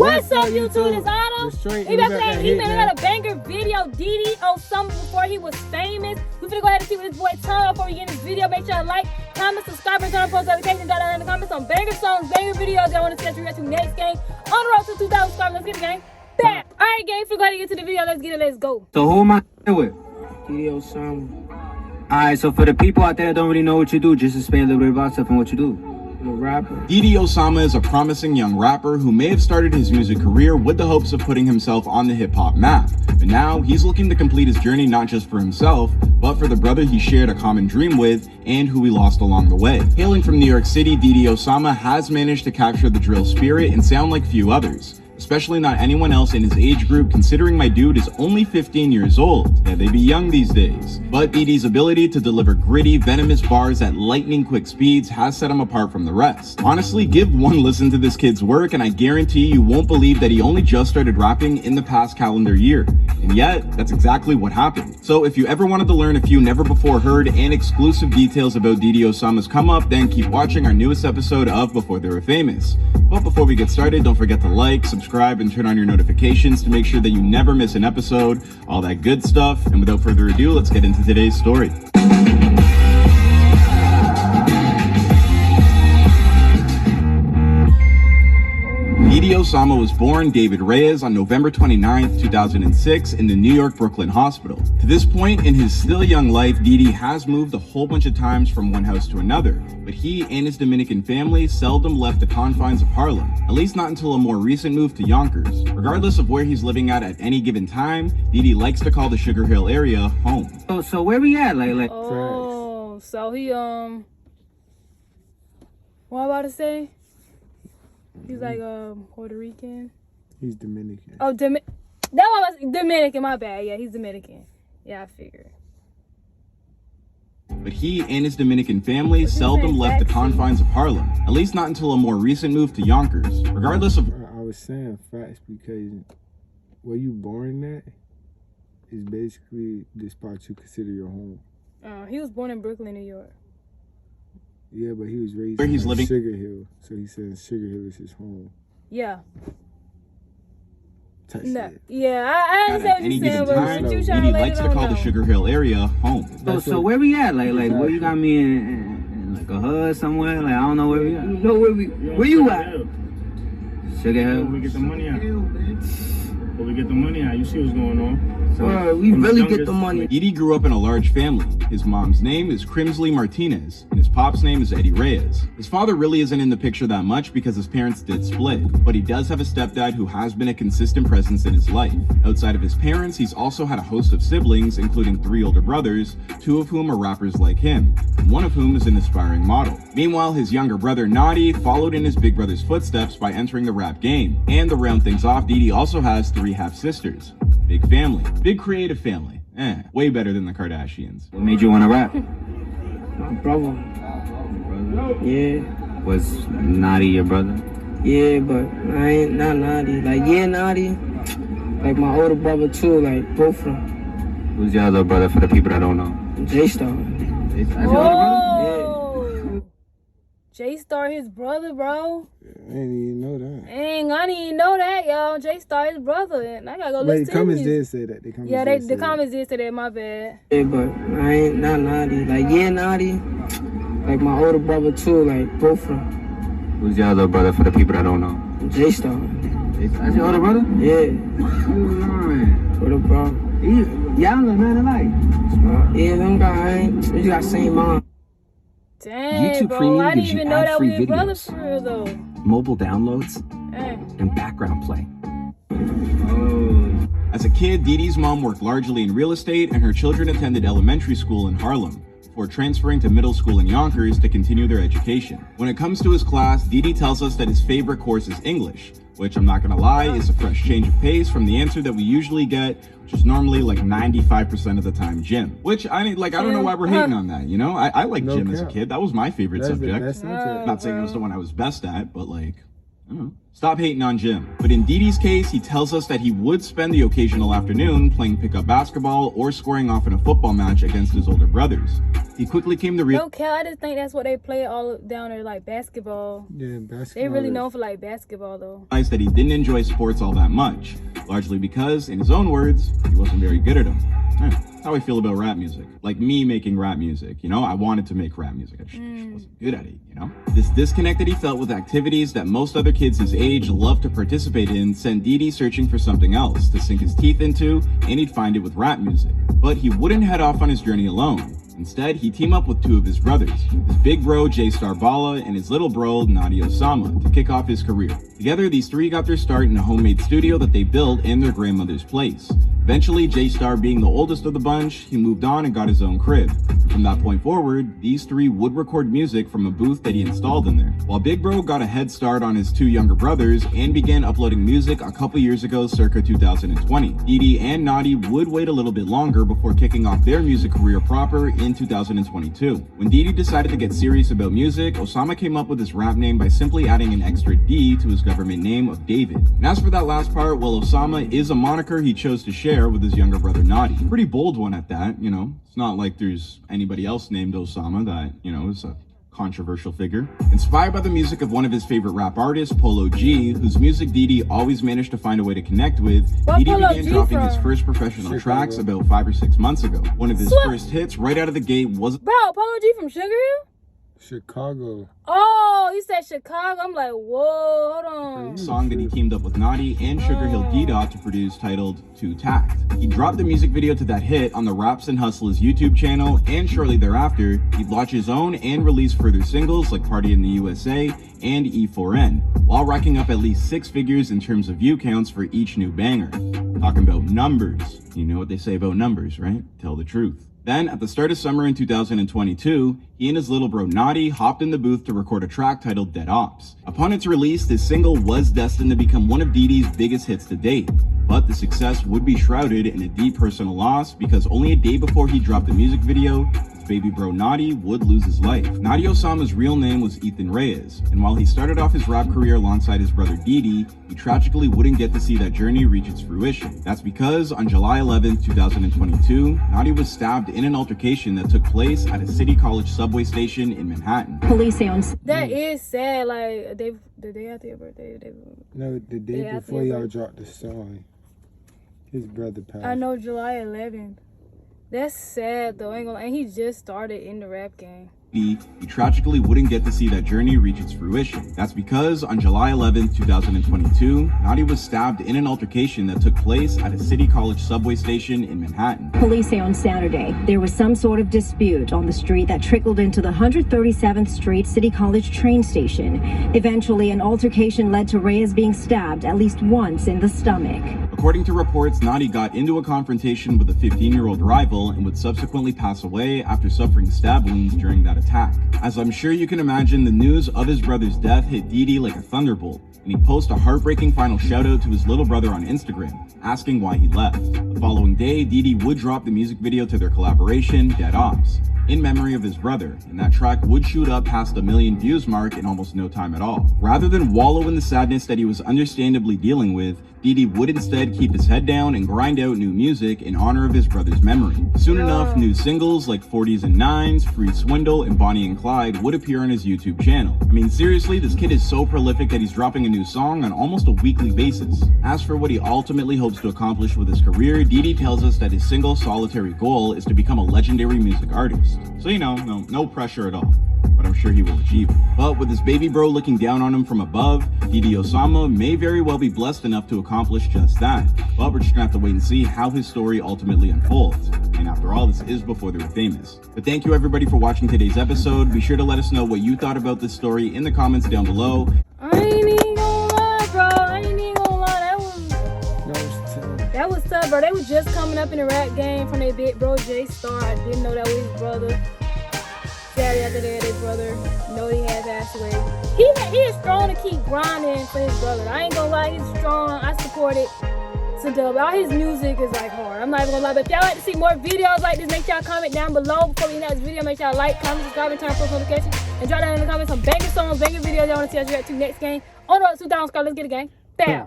What's up, YouTube? It's Autumn. He made a banger video, Diddy Osama, before he was famous. We finna go ahead and see what this boy talking about before we get in this video. Make sure to like, comment, subscribe, and turn on post notifications down in the comments on banger songs, banger videos y'all want to see us react to next game. On the road to 2,000 subscribers. Let's get the game. Bam! Alright, gang, finna go ahead and get to the video. Let's get it. Let's go. So who am I with? Diddy Osama. Alright, so for the people out there that don't really know what you do, just explain a little bit about yourself and what you do. I'm a rapper. Diddy Osama is a promising young rapper who may have started his music career with the hopes of putting himself on the hip-hop map. But now, he's looking to complete his journey not just for himself, but for the brother he shared a common dream with and who he lost along the way. Hailing from New York City, Diddy Osama has managed to capture the drill spirit and sound like few others. Especially not anyone else in his age group, considering my dude is only 15 years old. Yeah, they be young these days. But Diddy's ability to deliver gritty, venomous bars at lightning quick speeds has set him apart from the rest. Honestly, give one listen to this kid's work and I guarantee you won't believe that he only just started rapping in the past calendar year. And yet, that's exactly what happened. So if you ever wanted to learn a few never before heard and exclusive details about Diddy Osama's come up, then keep watching our newest episode of Before They Were Famous. But before we get started, don't forget to like, subscribe, and turn on your notifications to make sure that you never miss an episode, all that good stuff. And without further ado, let's get into today's story. Diddy Osama was born David Reyes on November 29, 2006 in the New York Brooklyn Hospital. To this point in his still young life, Diddy has moved a whole bunch of times from one house to another, but he and his Dominican family seldom left the confines of Harlem, at least not until a more recent move to Yonkers. Regardless of where he's living at any given time, Diddy likes to call the Sugar Hill area home. So where we at? Oh, so he, what am I about to say? He's like Puerto Rican. He's Dominican. Oh, that was Dominican. My bad. Yeah, he's Dominican. Yeah, I figured. But he and his Dominican family seldom left the confines of Harlem, at least not until a more recent move to Yonkers. Regardless of... I was saying facts because where you born at is basically the spot you consider your home. He was born in Brooklyn, New York. Yeah, but he was raised where he's living. Sugar Hill, so he says Sugar Hill is his home. Yeah. No. Yeah, I understand what you're saying, but you trying to lay likes to call the Sugar Hill area home. So where we at? Like where you got me in like a hood somewhere? Like I don't know where we at. Where you at? Sugar Hill. Where we get the money at? Where we get the money at? You see what's going on? So, we really get the money. Diddy grew up in a large family. His mom's name is Crimsley Martinez, and his pop's name is Eddie Reyes. His father really isn't in the picture that much because his parents did split, but he does have a stepdad who has been a consistent presence in his life. Outside of his parents, he's also had a host of siblings, including 3 older brothers, 2 of whom are rappers like him, and 1 of whom is an aspiring model. Meanwhile, his younger brother Naughty followed in his big brother's footsteps by entering the rap game. And to round things off, Diddy also has 3 half-sisters. Big family. Big creative family. Way better than the Kardashians. What made you want to rap? My brother. Yeah. Was Naughty your brother? Yeah, but I ain't not Naughty. Like, yeah, Naughty. Like my older brother too, like both of them. Who's your other brother for the people that don't know? J-Star. That's your other brother? Yeah. J-Star, his brother, bro. I didn't even know that. I didn't even know that, y'all. J-Star, his brother. And I gotta go listen to the comments him. did say that. The comments did say that, my bad. Yeah, but I ain't not Naughty. Like, yeah, Naughty. Like my older brother too, like both of them. Who's your other brother for the people that don't know? J-Star. That's your other brother? Yeah. What up, bro? Y'all look nothing alike. Yeah, them guys, we got same mom. Dang, YouTube bro, Premium I didn't gives you even know that ad-free was your brother videos, for real, though. mobile downloads, and background play. As a kid, Diddy's mom worked largely in real estate and her children attended elementary school in Harlem, before transferring to middle school in Yonkers to continue their education. When it comes to his class, Diddy tells us that his favorite course is English, which I'm not gonna lie is a fresh change of pace from the answer that we usually get, which is normally like 95% of the time gym. Which I don't know why we're hating on that, you know? I like gym as a kid. That was my favorite subject. That's Not saying it was the one I was best at, but like, Stop hating on Jim. But in Didi's case, he tells us that he would spend the occasional afternoon playing pickup basketball or squaring off in a football match against his older brothers. He quickly came to realize... No, Cal, I just think that's what they play all down there, like basketball. Yeah, basketball. They really known for like basketball, though. ...that he didn't enjoy sports all that much, largely because, in his own words, he wasn't very good at them. That's how I feel about rap music. Like me making rap music, you know? I wanted to make rap music. I just wasn't good at it, you know? This disconnect that he felt with activities that most other kids his age love to participate in sent Didi searching for something else to sink his teeth into, and he'd find it with rap music. But he wouldn't head off on his journey alone. Instead, he teamed up with two of his brothers, his big bro J-Star Bala and his little bro Nadi Osama, to kick off his career. Together, these three got their start in a homemade studio that they built in their grandmother's place. Eventually, J-Star being the oldest of the bunch, he moved on and got his own crib. From that point forward, these three would record music from a booth that he installed in there. While Big Bro got a head start on his two younger brothers and began uploading music a couple years ago circa 2020, Didi and Nadi would wait a little bit longer before kicking off their music career proper in 2022. When Didi decided to get serious about music, Osama came up with his rap name by simply adding an extra D to his government name of David. And as for that last part, well, Osama is a moniker he chose to share with his younger brother Nadi. Pretty bold one at that, you know. It's not like there's anybody else named Osama that, you know, is a controversial figure. Inspired by the music of one of his favorite rap artists, Polo G, whose music Didi always managed to find a way to connect with, Didi began dropping his first professional tracks about 5 or 6 months ago. One of his first hits right out of the gate was... Bro, Polo G from Sugar Hill? Chicago. Oh, you said Chicago. I'm like, whoa, hold on. Song that he teamed up with Nadi and Sugar Hill D-Dot to produce titled To Tact. He dropped the music video to that hit on the Raps and Hustlers YouTube channel, and shortly thereafter, he'd launch his own and release further singles like Party in the USA and E4N, while racking up at least 6 figures in terms of view counts for each new banger. Talking about numbers. You know what they say about numbers, right? Tell the truth. Then, at the start of summer in 2022, he and his little bro Nadi hopped in the booth to record a track titled Dead Ops. Upon its release, this single was destined to become one of Didi's biggest hits to date. But the success would be shrouded in a deep personal loss because only a day before he dropped the music video, his baby bro Nadi would lose his life. Nadi Osama's real name was Ethan Reyes, and while he started off his rap career alongside his brother Didi, he tragically wouldn't get to see that journey reach its fruition. That's because on July 11, 2022, Nadi was stabbed in an altercation that took place at a City College subway station in Manhattan. Police say on... That is sad, like, the day after your birthday. No, the day before y'all dropped the song. His brother passed. I know, July 11th. That's sad, though. And he just started in the rap game. He tragically wouldn't get to see that journey reach its fruition. That's because on July 11, 2022, Nadi was stabbed in an altercation that took place at a City College subway station in Manhattan. Police say on Saturday there was some sort of dispute on the street that trickled into the 137th Street City College train station. Eventually, an altercation led to Reyes being stabbed at least once in the stomach. According to reports, Nadi got into a confrontation with a 15-year-old rival and would subsequently pass away after suffering stab wounds during that attack. As I'm sure you can imagine, the news of his brother's death hit Didi like a thunderbolt, and he posted a heartbreaking final shout-out to his little brother on Instagram, asking why he left. The following day, Didi would drop the music video to their collaboration, Dead Ops, in memory of his brother, and that track would shoot up past the 1 million views mark in almost no time at all. Rather than wallow in the sadness that he was understandably dealing with, Didi would instead keep his head down and grind out new music in honor of his brother's memory. Soon enough, new singles like 40s and 9s, Free Swindle, and Bonnie and Clyde would appear on his YouTube channel. I mean, seriously, this kid is so prolific that he's dropping a new song on almost a weekly basis. As for what he ultimately hopes to accomplish with his career, Didi tells us that his single solitary goal is to become a legendary music artist. So, you know, no pressure at all. But I'm sure he will achieve it. But with his baby bro looking down on him from above, Didi Osama may very well be blessed enough to accomplish just that. But we're just gonna have to wait and see how his story ultimately unfolds. And after all, this is before they were famous. But thank you everybody for watching today's episode. Be sure to let us know what you thought about this story in the comments down below. I ain't even gonna lie, bro. I ain't even gonna lie. That was tough, bro. They was just coming up in the rap game from their big bro J-Star. I didn't know that was his brother. Sadly, after that, his brother, know he had passed away. He is strong to keep grinding for his brother. I ain't gonna lie, he's strong. I support it. So all his music is like hard. I'm not even gonna lie, but if y'all like to see more videos like this, make sure y'all comment down below. Before we end this video, make sure y'all like, comment, subscribe, and turn on post notifications. And And drop down in the comments some banger songs, banger videos y'all want to see us react to next game. On the road to 2,000 subscribers. Let's get it, gang. Bam.